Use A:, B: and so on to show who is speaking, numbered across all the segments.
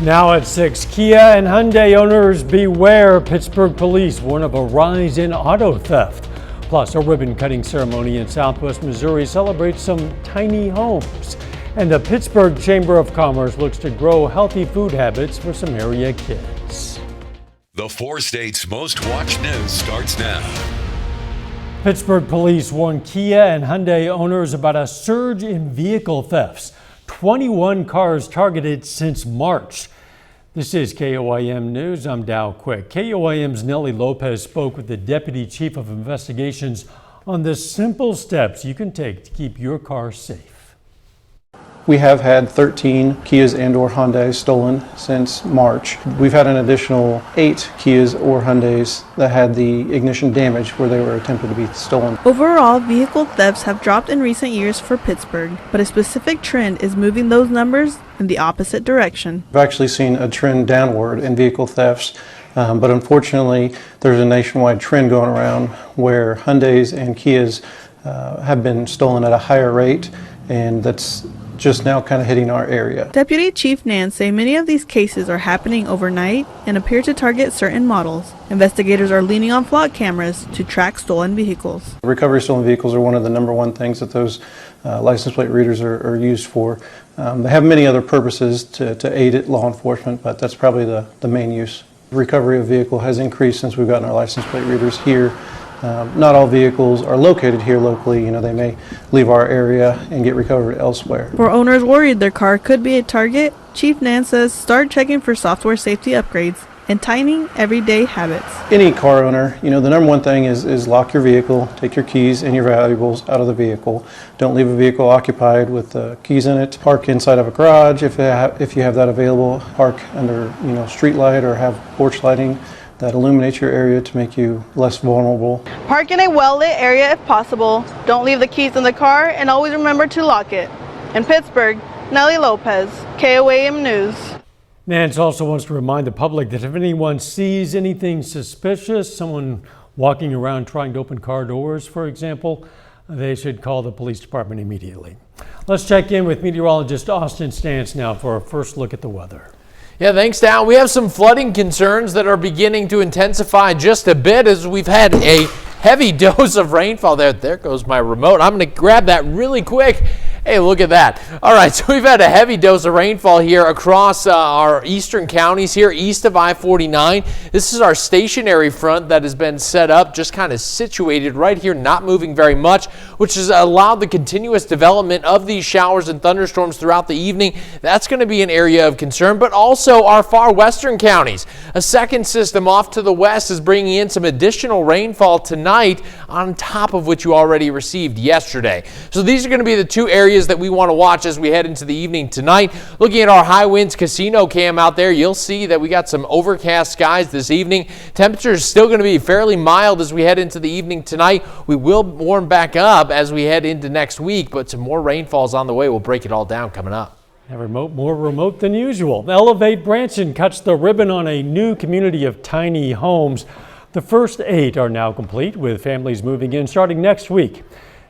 A: Now at 6, Kia and Hyundai owners beware. Pittsburgh police warn of a rise in auto theft. Plus, a ribbon-cutting ceremony in Southwest Missouri celebrates some tiny homes. And the Pittsburgh Chamber of Commerce looks to grow healthy food habits for some area kids.
B: The 4 states' most watched news starts now.
A: Pittsburgh police warn Kia and Hyundai owners about a surge in vehicle thefts. 21 cars targeted since March. This is KOIM News. I'm Dow Quick. KOIM's Nellie Lopez spoke with the Deputy Chief of Investigations on the simple steps you can take to keep your car safe.
C: We have had 13 Kias and or Hyundais stolen since March. We've had an additional 8 Kias or Hyundais that had the ignition damage where they were attempted to be stolen.
D: Overall, vehicle thefts have dropped in recent years for Pittsburgh, but a specific trend is moving those numbers in the opposite direction.
C: We've actually seen a trend downward in vehicle thefts, but unfortunately there's a nationwide trend going around where Hyundais and Kias have been stolen at a higher rate, and that's just now kind of hitting our area.
D: Deputy Chief Nance say many of these cases are happening overnight and appear to target certain models. Investigators are leaning on flock cameras to track stolen vehicles.
C: Recovery of stolen vehicles are one of the number one things that those license plate readers are used for. They have many other purposes to aid at law enforcement, but that's probably the main use. Recovery of vehicle has increased since we've gotten our license plate readers here. Not all vehicles are located here locally. They may leave our area and get recovered elsewhere.
D: For owners worried their car could be a target, Chief Nance says start checking for software safety upgrades and tiny everyday habits.
C: Any car owner, the number one thing is lock your vehicle, take your keys and your valuables out of the vehicle. Don't leave a vehicle occupied with the keys in it. Park inside of a garage if you have that available. Park under street light or have porch lighting that illuminates your area to make you less vulnerable.
D: Park in a well-lit area if possible. Don't leave the keys in the car and always remember to lock it. In Pittsburgh, Nellie Lopez, KOAM News.
A: Nance also wants to remind the public that if anyone sees anything suspicious, someone walking around trying to open car doors, for example, they should call the police department immediately. Let's check in with meteorologist Austin Stantz now for our first look at the weather.
E: Yeah, thanks, Dow. We have some flooding concerns that are beginning to intensify just a bit as we've had a heavy dose of rainfall there. There goes my remote. I'm going to grab that really quick. Hey, look at that. All right, so we've had a heavy dose of rainfall here across our eastern counties here east of I-49. This is our stationary front that has been set up, just kind of situated right here, not moving very much, which has allowed the continuous development of these showers and thunderstorms throughout the evening. That's going to be an area of concern, but also our far western counties. A second system off to the west is bringing in some additional rainfall tonight on top of what you already received yesterday. So these are going to be the two areas that we want to watch as we head into the evening tonight. Looking at our high winds casino cam out there, you'll see that we got some overcast skies this evening. Temperatures still going to be fairly mild as we head into the evening tonight. We will warm back up as we head into next week, but some more rainfalls on the way. We'll break it all down coming up.
A: More remote than usual. Elevate Branson cuts the ribbon on a new community of tiny homes. The first 8 are now complete, with families moving in starting next week.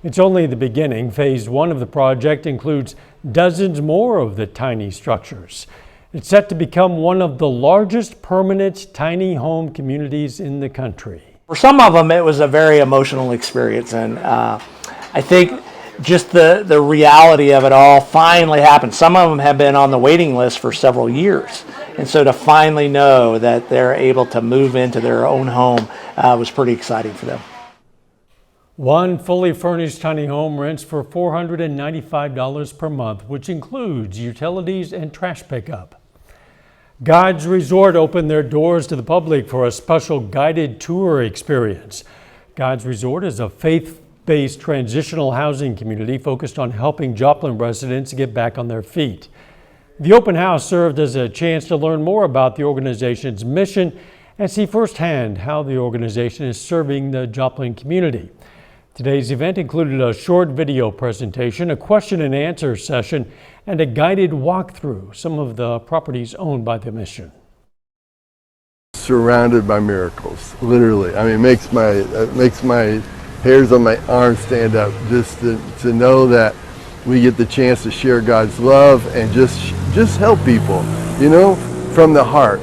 A: It's only the beginning. Phase 1 of the project includes dozens more of the tiny structures. It's set to become one of the largest permanent tiny home communities in the country.
F: For some of them, it was a very emotional experience, and I think just the reality of it all finally happened. Some of them have been on the waiting list for several years, and so to finally know that they're able to move into their own home was pretty exciting for them.
A: One fully furnished tiny home rents for $495 per month, which includes utilities and trash pickup. God's Resort opened their doors to the public for a special guided tour experience. God's Resort is a faith-based transitional housing community focused on helping Joplin residents get back on their feet. The open house served as a chance to learn more about the organization's mission and see firsthand how the organization is serving the Joplin community. Today's event included a short video presentation, a question and answer session, and a guided walkthrough some of the properties owned by the mission.
G: Surrounded by miracles, literally. I mean, it makes my hairs on my arms stand up just to know that we get the chance to share God's love and just help people. from the heart.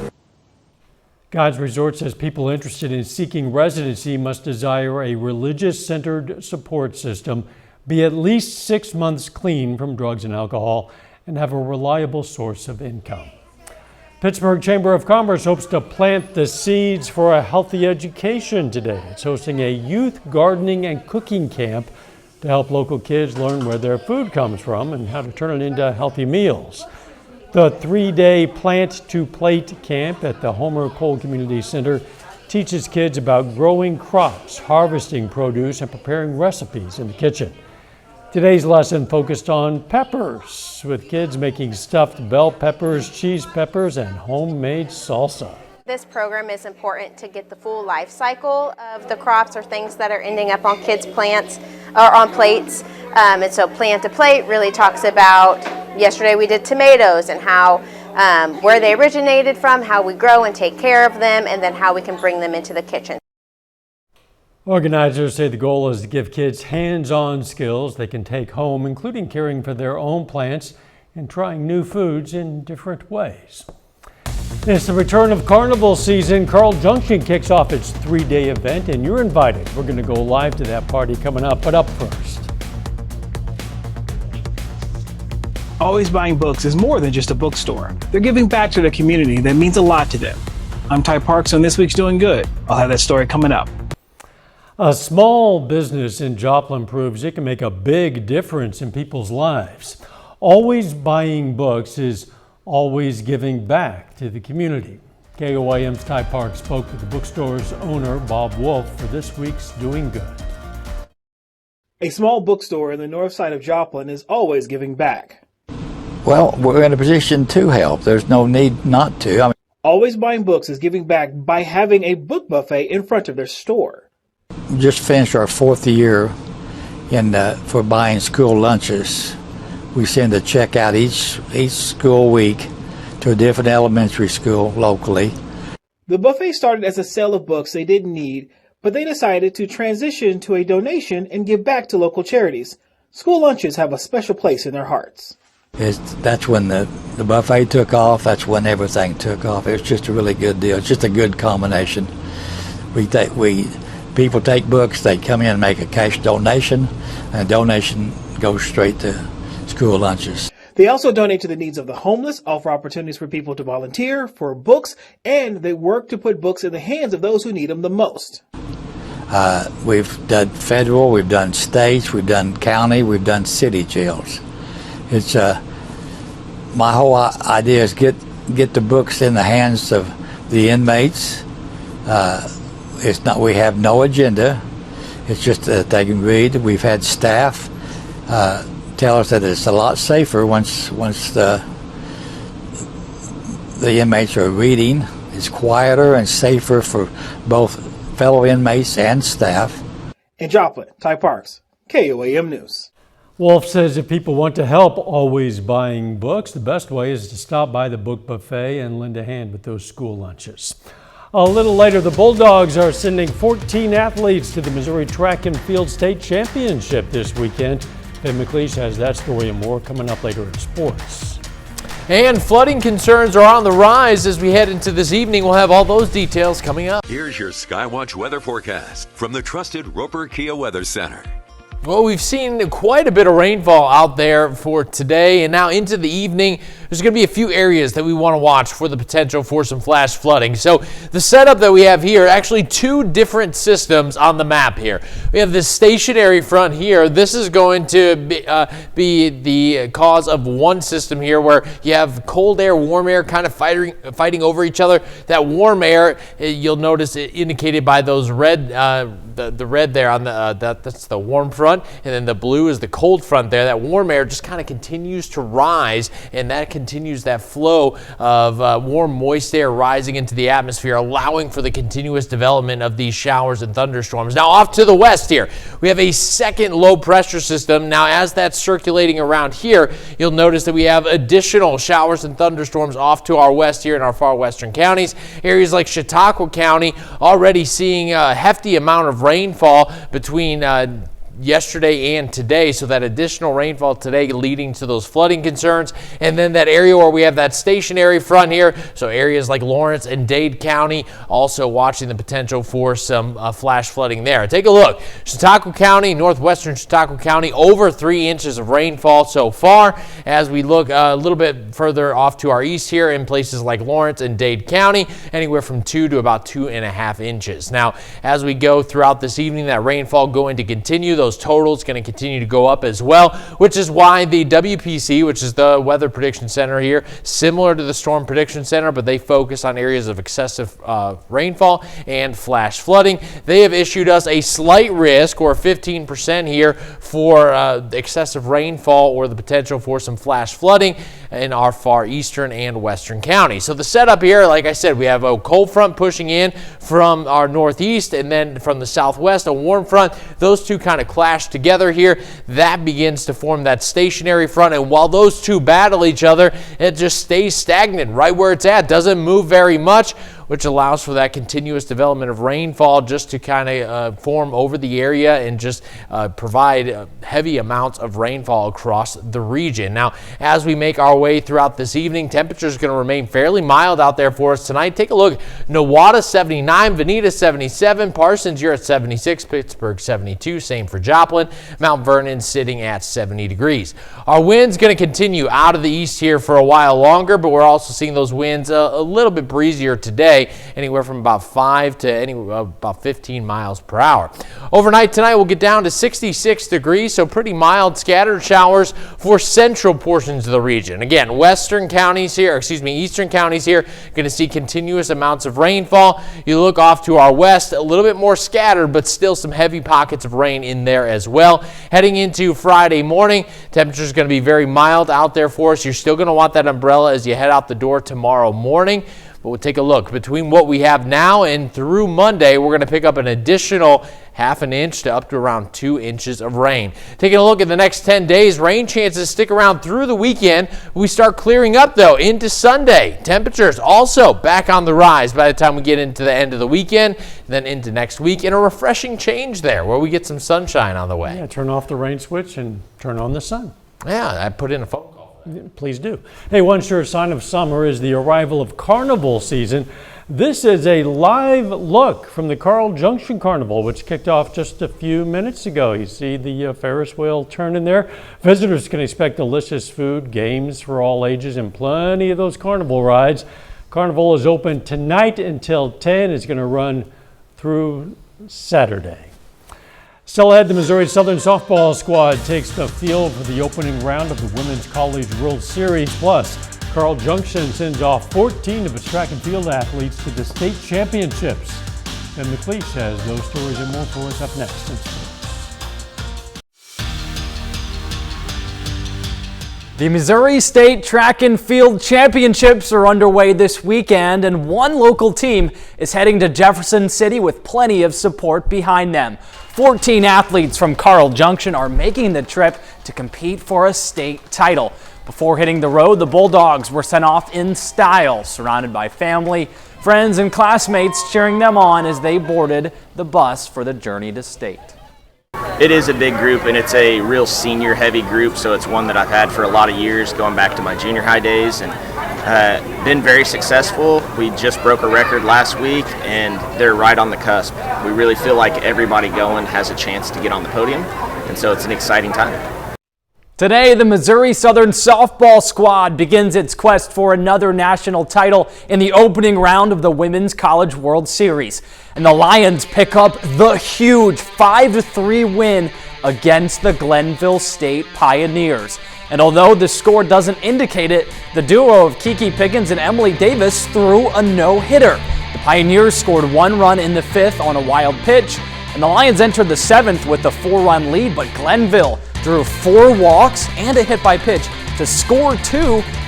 A: God's Resort says people interested in seeking residency must desire a religious-centered support system, be at least 6 months clean from drugs and alcohol, and have a reliable source of income. Pittsburgh Chamber of Commerce hopes to plant the seeds for a healthy education today. It's hosting a youth gardening and cooking camp to help local kids learn where their food comes from and how to turn it into healthy meals. The 3-day Plant to Plate camp at the Homer Cole Community Center teaches kids about growing crops, harvesting produce, and preparing recipes in the kitchen. Today's lesson focused on peppers, with kids making stuffed bell peppers, cheese peppers, and homemade salsa.
H: This program is important to get the full life cycle of the crops or things that are ending up on kids' plants or on plates. And so Plant to Plate really talks about, yesterday we did tomatoes and how where they originated from, how we grow and take care of them, and then how we can bring them into the kitchen.
A: Organizers say the goal is to give kids hands-on skills they can take home, including caring for their own plants and trying new foods in different ways. It's the return of carnival season. Carl Junction kicks off its 3-day event, and you're invited. We're going to go live to that party coming up, but up first.
I: Always Buying Books is more than just a bookstore. They're giving back to the community that means a lot to them. I'm Ty Parks on This Week's Doing Good. I'll have that story coming up.
A: A small business in Joplin proves it can make a big difference in people's lives. Always Buying Books is always giving back to the community. KOIM's Ty Parks spoke with the bookstore's owner, Bob Wolf, for this week's Doing Good.
I: A small bookstore in the north side of Joplin is always giving back.
J: Well, we're in a position to help. There's no need not to.
I: Always Buying Books is giving back by having a book buffet in front of their store.
J: We just finished our 4th year for buying school lunches. We send a check out each school week to a different elementary school locally.
I: The buffet started as a sale of books they didn't need, but they decided to transition to a donation and give back to local charities. School lunches have a special place in their hearts.
J: That's when the buffet took off. That's when everything took off. It's just a really good deal. It's just a good combination. People take books, they come in and make a cash donation, and a donation goes straight to school lunches.
I: They also donate to the needs of the homeless, offer opportunities for people to volunteer for books, and they work to put books in the hands of those who need them the most.
J: We've done federal, we've done states, we've done county, we've done city jails. It's my whole idea is get the books in the hands of the inmates. It's not. We have no agenda. It's just that they can read. We've had staff tell us that it's a lot safer once the inmates are reading. It's quieter and safer for both fellow inmates and staff.
I: In Joplin, Ty Parks, KOAM News.
A: Wolf says if people want to help Always Buying Books, the best way is to stop by the book buffet and lend a hand with those school lunches. A little later, the Bulldogs are sending 14 athletes to the Missouri Track and Field State Championship this weekend. Ben McLeish has that story and more coming up later in sports.
E: And flooding concerns are on the rise as we head into this evening. We'll have all those details coming up.
B: Here's your Skywatch weather forecast from the trusted Roper Kia Weather Center.
E: Well, we've seen quite a bit of rainfall out there for today and now into the evening. There's going to be a few areas that we want to watch for the potential for some flash flooding. So the setup that we have here, actually 2 different systems on the map here. We have this stationary front here. This is going to be the cause of one system here where you have cold air, warm air kind of fighting over each other. That warm air, you'll notice it indicated by those red, the red there on the that's the warm front. And then the blue is the cold front there. That warm air just kind of continues to rise, and that continues that flow of warm, moist air rising into the atmosphere, allowing for the continuous development of these showers and thunderstorms. Now, off to the west here, we have a second low pressure system. Now, as that's circulating around here, you'll notice that we have additional showers and thunderstorms off to our west here in our far western counties. Areas like Chautauqua County already seeing a hefty amount of rainfall between yesterday and today, so that additional rainfall today leading to those flooding concerns. And then that area where we have that stationary front here, so areas like Lawrence and Dade County, also watching the potential for some flash flooding there. Take a look. Chautauqua County, northwestern Chautauqua County, over 3 inches of rainfall so far. As we look a little bit further off to our east here in places like Lawrence and Dade County, anywhere from 2 to about 2.5 inches. Now, as we go throughout this evening, that rainfall going to continue. Those totals going to continue to go up as well, which is why the WPC, which is the Weather Prediction Center here, similar to the Storm Prediction Center, but they focus on areas of excessive rainfall and flash flooding. They have issued us a slight risk, or 15% here, for excessive rainfall or the potential for some flash flooding in our far eastern and western counties. So the setup here, like I said, we have a cold front pushing in from our northeast, and then from the southwest, a warm front. Those two kind of clash together here. That begins to form that stationary front, and while those two battle each other, it just stays stagnant right where it's at, doesn't move very much, which allows for that continuous development of rainfall just to kind of form over the area and just provide heavy amounts of rainfall across the region. Now, as we make our way throughout this evening, temperatures are going to remain fairly mild out there for us tonight. Take a look. Nowata 79, Veneta 77, Parsons, you're at 76, Pittsburgh 72, same for Joplin, Mount Vernon sitting at 70 degrees. Our wind's going to continue out of the east here for a while longer, but we're also seeing those winds a little bit breezier today, anywhere from about 5 to about 15 miles per hour. Overnight tonight, we'll get down to 66 degrees, so pretty mild scattered showers for central portions of the region. Again, eastern counties here, going to see continuous amounts of rainfall. You look off to our west, a little bit more scattered, but still some heavy pockets of rain in there as well. Heading into Friday morning, temperatures going to be very mild out there for us. You're still going to want that umbrella as you head out the door tomorrow morning. But we'll take a look. Between what we have now and through Monday, we're going to pick up an additional half an inch to up to around 2 inches of rain. Taking a look at the next 10 days, rain chances stick around through the weekend. We start clearing up, though, into Sunday. Temperatures also back on the rise by the time we get into the end of the weekend, and then into next week, and a refreshing change there where we get some sunshine on the way.
A: Yeah, turn off the rain switch and turn on the sun.
E: Yeah, I put in a phone call.
A: Please do. Hey, one sure sign of summer is the arrival of carnival season. This is a live look from the Carl Junction Carnival, which kicked off just a few minutes ago. You see the Ferris wheel turning there. Visitors can expect delicious food, games for all ages, and plenty of those carnival rides. Carnival is open tonight until 10. It's going to run through Saturday. Still ahead, the Missouri Southern softball squad takes the field for the opening round of the Women's College World Series. Plus, Carl Junction sends off 14 of its track and field athletes to the state championships. Ben McLeish has those stories and more for us up next in sports.
K: The Missouri State Track and Field Championships are underway this weekend, and one local team is heading to Jefferson City with plenty of support behind them. 14 athletes from Carl Junction are making the trip to compete for a state title. Before hitting the road, the Bulldogs were sent off in style, surrounded by family, friends, and classmates cheering them on as they boarded the bus for the journey to state.
L: It is a big group, and it's a real senior heavy group, so it's one that I've had for a lot of years, going back to my junior high days, and been very successful. We just broke a record last week, and they're right on the cusp. We really feel like everybody going has a chance to get on the podium, and so it's an exciting time.
K: Today, the Missouri Southern softball squad begins its quest for another national title in the opening round of the Women's College World Series. And the Lions pick up the huge 5-3 win against the Glenville State Pioneers. And although the score doesn't indicate it, the duo of Kiki Pickens and Emily Davis threw a no-hitter. The Pioneers scored 1 run in the 5th on a wild pitch, and the Lions entered the 7th with a 4-run lead, but Glenville drew 4 walks and a hit by pitch to score 2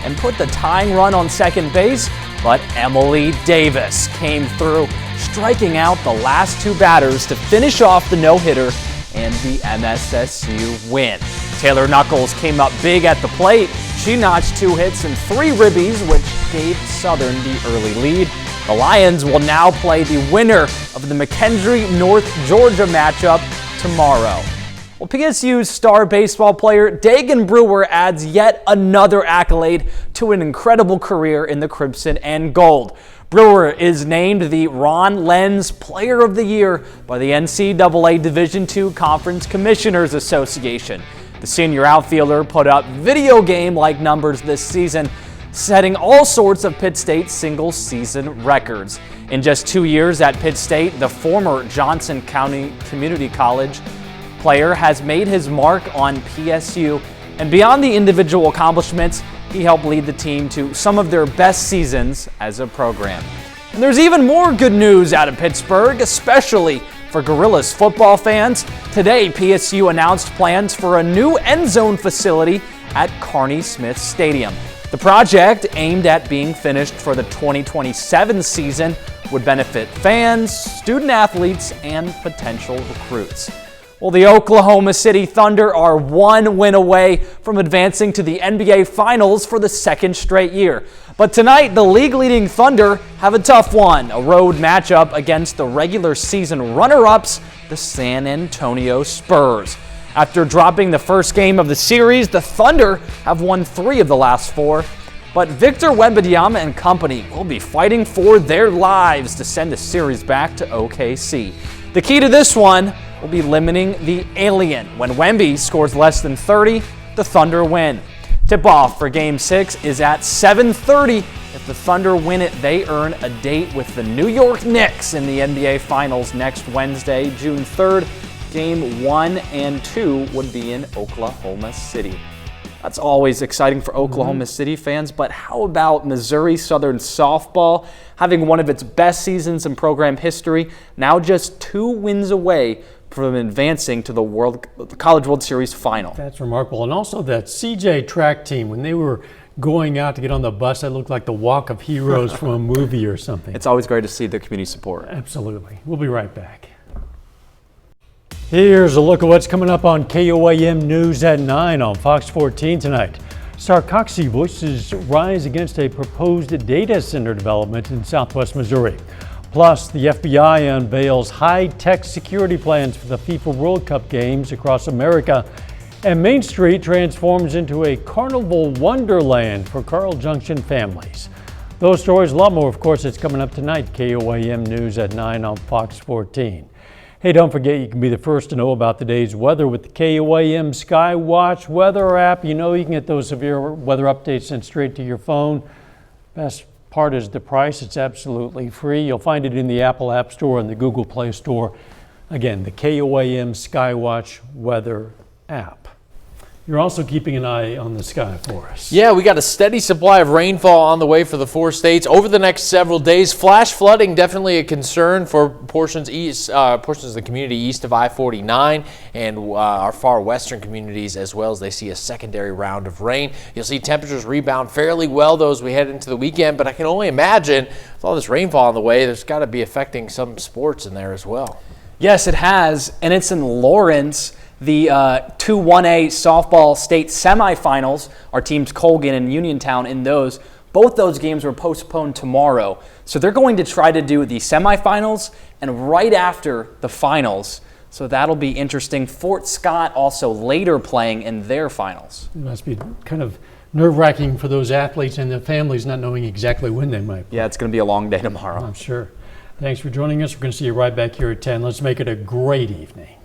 K: and put the tying run on second base, but Emily Davis came through, striking out the last 2 batters to finish off the no-hitter and the MSSU win. Taylor Knuckles came up big at the plate. She notched 2 hits and 3 ribbies, which gave Southern the early lead. The Lions will now play the winner of the McKendree North Georgia matchup tomorrow. Well, PSU's star baseball player Dagan Brewer adds yet another accolade to an incredible career in the Crimson and Gold. Brewer is named the Ron Lenz Player of the Year by the NCAA Division II Conference Commissioners Association. The senior outfielder put up video game-like numbers this season, setting all sorts of Pitt State single-season records. In just 2 years at Pitt State, the former Johnson County Community College player has made his mark on PSU, and beyond the individual accomplishments, he helped lead the team to some of their best seasons as a program. And there's even more good news out of Pittsburgh, especially for Gorillas football fans. Today, PSU announced plans for a new end zone facility at Carney Smith Stadium. The project, aimed at being finished for the 2027 season, would benefit fans, student athletes, and potential recruits. Well, the Oklahoma City Thunder are one win away from advancing to the NBA Finals for the second straight year. But tonight, the league-leading Thunder have a tough one, a road matchup against the regular season runner-ups, the San Antonio Spurs. After dropping the first game of the series, the Thunder have won 3 of the last 4. But Victor Wembanyama and company will be fighting for their lives to send the series back to OKC. The key to this one will be limiting the alien. When Wemby scores less than 30, the Thunder win. Tip-off for Game 6 is at 7:30. If the Thunder win it, they earn a date with the New York Knicks in the NBA Finals next Wednesday, June 3rd. Game 1 and 2 would be in Oklahoma City. That's always exciting for Oklahoma City fans, but how about Missouri Southern softball having one of its best seasons in program history, now just 2 wins away from advancing to the College World Series final.
A: That's remarkable. And also that CJ track team, when they were going out to get on the bus, that looked like the Walk of Heroes from a movie or something.
K: It's always great to see the community support.
A: Absolutely. We'll be right back. Here's a look at what's coming up on KOAM News at 9 on Fox 14 tonight. Sarcoxy voices rise against a proposed data center development in southwest Missouri. Plus, the FBI unveils high-tech security plans for the FIFA World Cup games across America. And Main Street transforms into a carnival wonderland for Carl Junction families. Those stories, a lot more, of course, it's coming up tonight. KOAM News at 9 on Fox 14. Hey, don't forget you can be the first to know about the day's weather with the KOAM Skywatch weather app. You know you can get those severe weather updates sent straight to your phone. Best part is the price. It's absolutely free. You'll find it in the Apple App Store and the Google Play Store. Again, the KOAM Skywatch weather app. You're also keeping an eye on the sky for us.
E: Yeah, we got a steady supply of rainfall on the way for the 4 states over the next several days. Flash flooding definitely a concern for portions of the community east of I-49 and our far western communities, as well as they see a secondary round of rain. You'll see temperatures rebound fairly well though as we head into the weekend, but I can only imagine with all this rainfall on the way, there's got to be affecting some sports in there as well.
K: Yes, it has, and it's in Lawrence. The 2-1A softball state semifinals, our teams Colgan and Uniontown in those, both those games were postponed tomorrow. So they're going to try to do the semifinals and right after the finals. So that'll be interesting. Fort Scott also later playing in their finals.
A: It must be kind of nerve-wracking for those athletes and their families not knowing exactly when they might play.
K: Yeah, it's going to be a long day tomorrow.
A: I'm sure. Thanks for joining us. We're going to see you right back here at 10. Let's make it a great evening.